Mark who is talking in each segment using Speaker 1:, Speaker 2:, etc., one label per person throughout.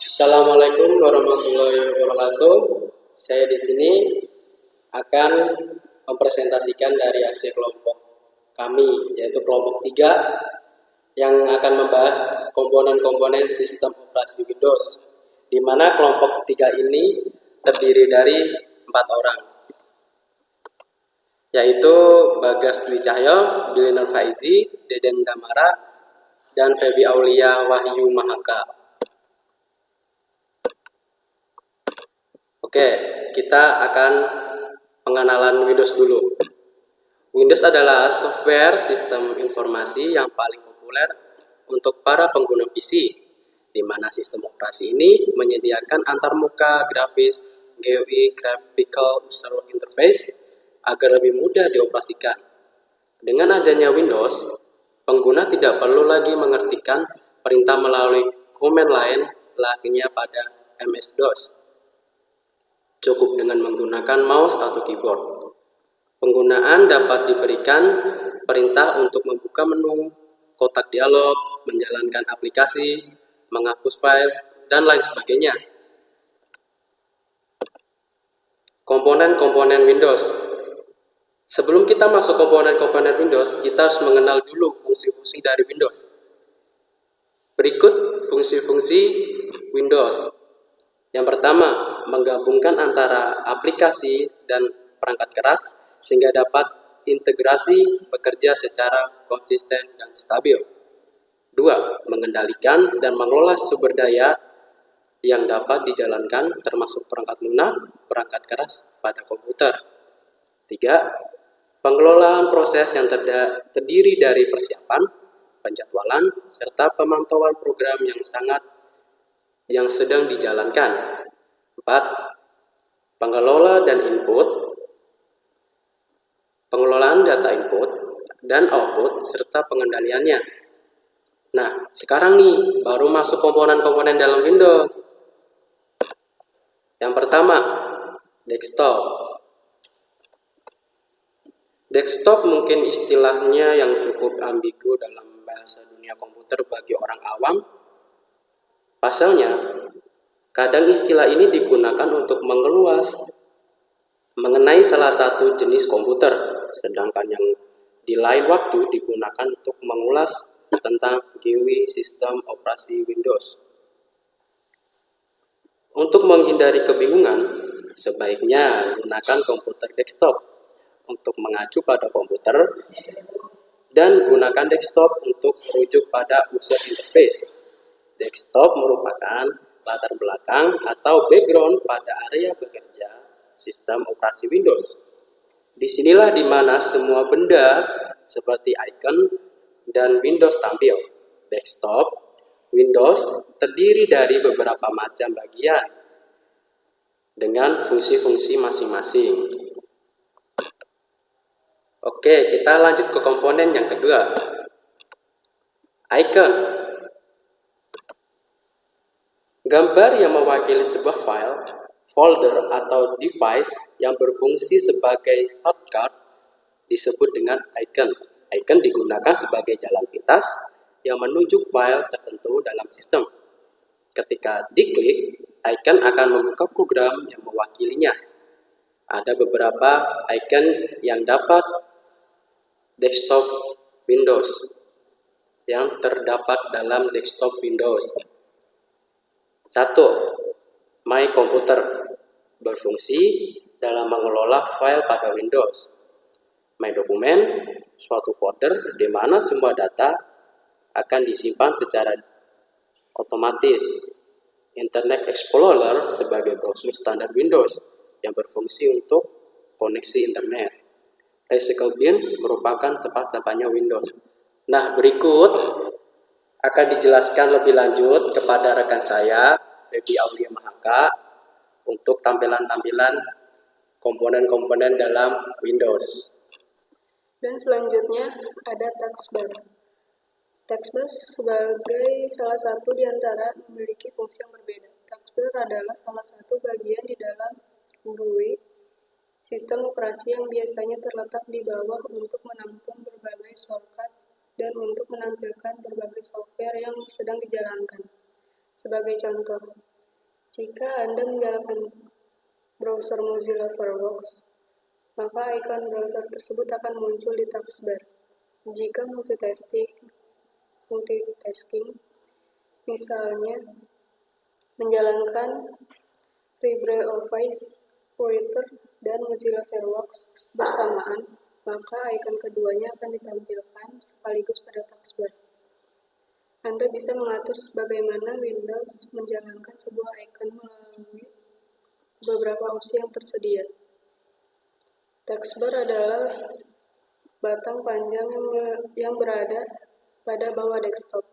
Speaker 1: Assalamualaikum warahmatullahi wabarakatuh. Saya di sini akan mempresentasikan dari hasil kelompok kami, yaitu kelompok 3 yang akan membahas komponen-komponen sistem operasi Windows, di mana kelompok 3 ini terdiri dari 4 orang, yaitu Bagas Dwi Cahyo, Billy Nur Faizi, Deden Damara, dan Febi Aulia Wahyu Mahaka. Oke, kita akan pengenalan Windows dulu. Windows adalah software sistem informasi yang paling populer untuk para pengguna PC, di mana sistem operasi ini menyediakan antarmuka grafis GUI Graphical User Interface agar lebih mudah dioperasikan. Dengan adanya Windows, pengguna tidak perlu lagi mengetikkan perintah melalui command line layaknya pada MS-DOS. Cukup dengan menggunakan mouse atau keyboard. Penggunaan dapat diberikan perintah untuk membuka menu, kotak dialog, menjalankan aplikasi, menghapus file, dan lain sebagainya. Komponen-komponen Windows. Sebelum kita masuk komponen-komponen Windows, kita harus mengenal dulu fungsi-fungsi dari Windows. Berikut fungsi-fungsi Windows. Yang pertama, menggabungkan antara aplikasi dan perangkat keras sehingga dapat integrasi bekerja secara konsisten dan stabil. 2. Mengendalikan dan mengelola sumber daya yang dapat dijalankan termasuk perangkat lunak, perangkat keras pada komputer. 3. Pengelolaan proses yang terdiri dari persiapan, penjadwalan, serta pemantauan program yang sedang dijalankan. 4. Pengelola dan input, pengelolaan data input dan output, serta pengendaliannya. Nah, sekarang nih, baru masuk komponen-komponen dalam Windows. Yang pertama, desktop. Desktop mungkin istilahnya yang cukup ambigu dalam bahasa dunia komputer bagi orang awam. Pasalnya, kadang istilah ini digunakan untuk mengeluas mengenai salah satu jenis komputer, sedangkan yang di lain waktu digunakan untuk mengulas tentang GUI sistem operasi Windows. Untuk menghindari kebingungan, sebaiknya gunakan komputer desktop untuk mengacu pada komputer dan gunakan desktop untuk merujuk pada user interface. Desktop merupakan latar belakang atau background pada area bekerja sistem operasi Windows. Disinilah dimana semua benda seperti icon dan Windows tampil. Desktop Windows terdiri dari beberapa macam bagian dengan fungsi-fungsi masing-masing. Oke, kita lanjut ke komponen yang kedua. Icon. Gambar yang mewakili sebuah file, folder, atau device yang berfungsi sebagai shortcut disebut dengan icon. Icon digunakan sebagai jalan pintas yang menunjuk file tertentu dalam sistem. Ketika diklik, icon akan membuka program yang mewakilinya. Ada beberapa icon yang dapat desktop Windows yang terdapat dalam desktop Windows. 1. My Computer berfungsi dalam mengelola file pada Windows. My Document, suatu folder di mana semua data akan disimpan secara otomatis. Internet Explorer sebagai browser standar Windows yang berfungsi untuk koneksi internet. Recycle Bin merupakan tempat sampahnya Windows. Nah, berikut akan dijelaskan lebih lanjut kepada rekan saya, Febi Aulia Mahaka, untuk tampilan-tampilan komponen-komponen dalam Windows.
Speaker 2: Dan selanjutnya ada taskbar. Taskbar sebagai salah satu di antara memiliki fungsi yang berbeda. Taskbar adalah salah satu bagian di dalam GUI sistem operasi yang biasanya terletak di bawah untuk menampung berbagai shortcut dan untuk menampilkan berbagai software yang sedang dijalankan. Sebagai contoh, Jika Anda menyalakan browser Mozilla Firefox, maka ikon browser tersebut akan muncul di taskbar. Jika multitasking, misalnya menjalankan LibreOffice, Writer, dan Mozilla Firefox bersamaan, maka ikon keduanya akan ditampilkan sekaligus pada taskbar. Anda bisa mengatur bagaimana Windows menjalankan sebuah ikon melalui beberapa opsi yang tersedia. Taskbar adalah batang panjang yang berada pada bawah desktop.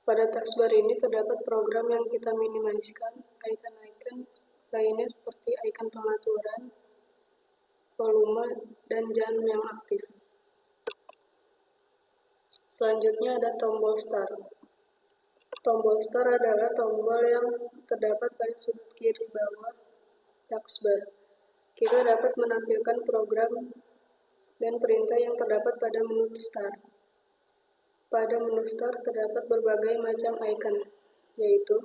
Speaker 2: Pada taskbar ini terdapat program yang kita minimaliskan, icon-icon lainnya seperti icon pengaturan, volume, dan jam yang aktif. Selanjutnya ada tombol Start. Tombol Start adalah tombol yang terdapat pada sudut kiri bawah taskbar. Kita dapat menampilkan program dan perintah yang terdapat pada menu Start. Pada menu Start terdapat berbagai macam icon, yaitu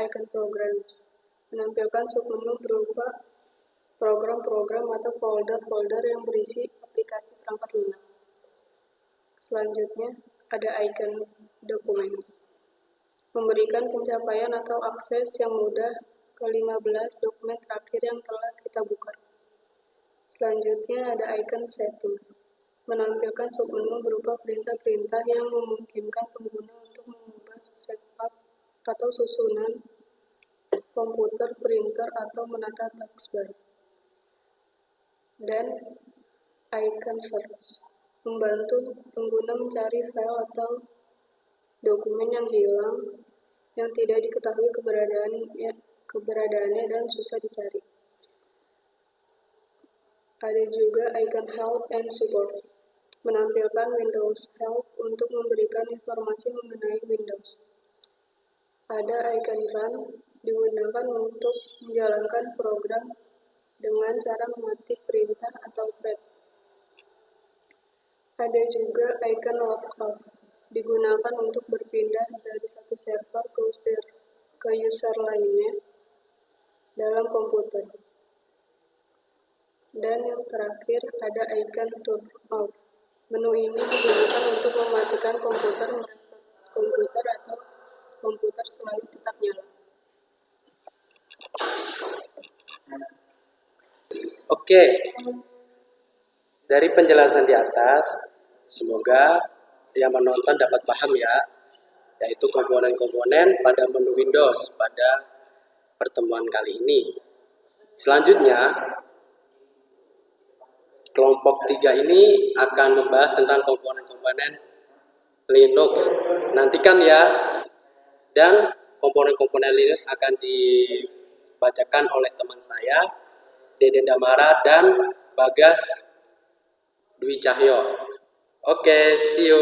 Speaker 2: icon Programs, menampilkan submenu berupa program-program atau folder-folder yang berisi aplikasi perangkat lunak. Selanjutnya, ada icon Documents, memberikan pencapaian atau akses yang mudah ke 15 dokumen terakhir yang telah kita buka. Selanjutnya, ada icon Settings, menampilkan submenu berupa perintah-perintah yang memungkinkan pengguna untuk mengubah setup atau susunan komputer, printer, atau menata taskbar. Dan icon Search, membantu pengguna mencari file atau dokumen yang hilang, yang tidak diketahui keberadaannya dan susah dicari. Ada juga icon Help and Support, menampilkan Windows Help untuk memberikan informasi mengenai Windows. Ada icon Run, digunakan untuk menjalankan program dengan cara mengetik perintah atau pad. Ada juga icon Logout, digunakan untuk berpindah dari satu server ke user lainnya dalam komputer. Dan yang terakhir ada icon Turn Off. Menu ini digunakan untuk mematikan komputer, merestart komputer, atau komputer selalu tetap nyala.
Speaker 1: Oke, dari penjelasan di atas, semoga yang menonton dapat paham ya, yaitu komponen-komponen pada menu Windows pada pertemuan kali ini. Selanjutnya, kelompok 3 ini akan membahas tentang komponen-komponen Linux. Nantikan ya, dan komponen-komponen Linux akan dibacakan oleh teman saya, Deden Damara dan Bagas Dwi Cahyo. Oke, see you.